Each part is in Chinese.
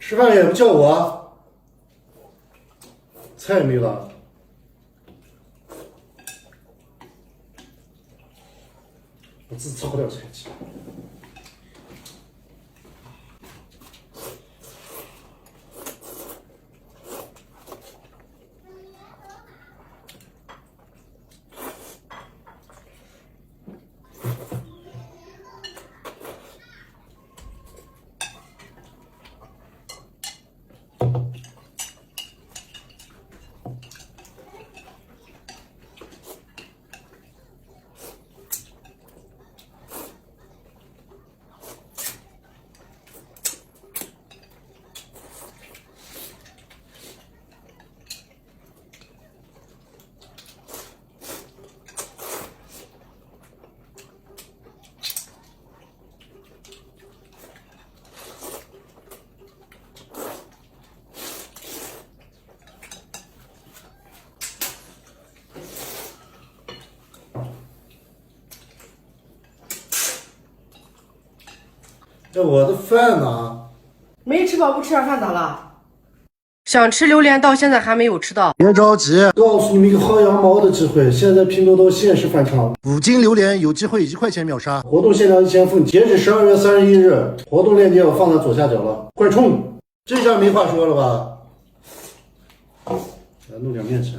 吃饭也不叫我，菜也没了。我自己吃不了菜鸡。这我的饭呢？没吃饱不吃点饭咋了？想吃榴莲到现在还没有吃到。别着急，告诉你们一个薅羊毛的机会，现在拼多多限时返场，5斤榴莲有机会1块钱秒杀，活动限量1000份，截止12月31日。活动链接我放在左下角了，快冲！这下没话说了吧？来弄点面吃。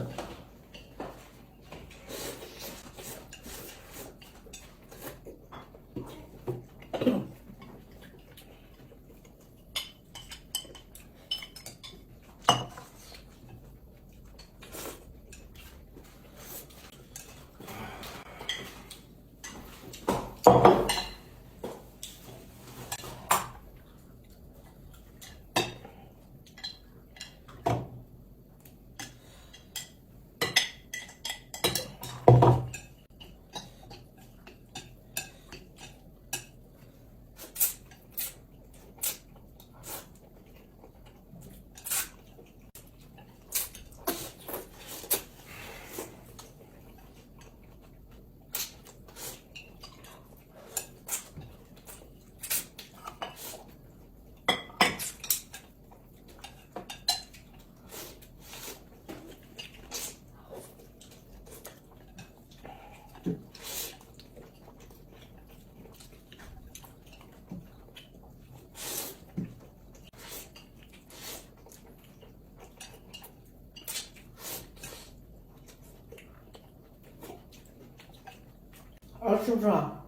是不是啊？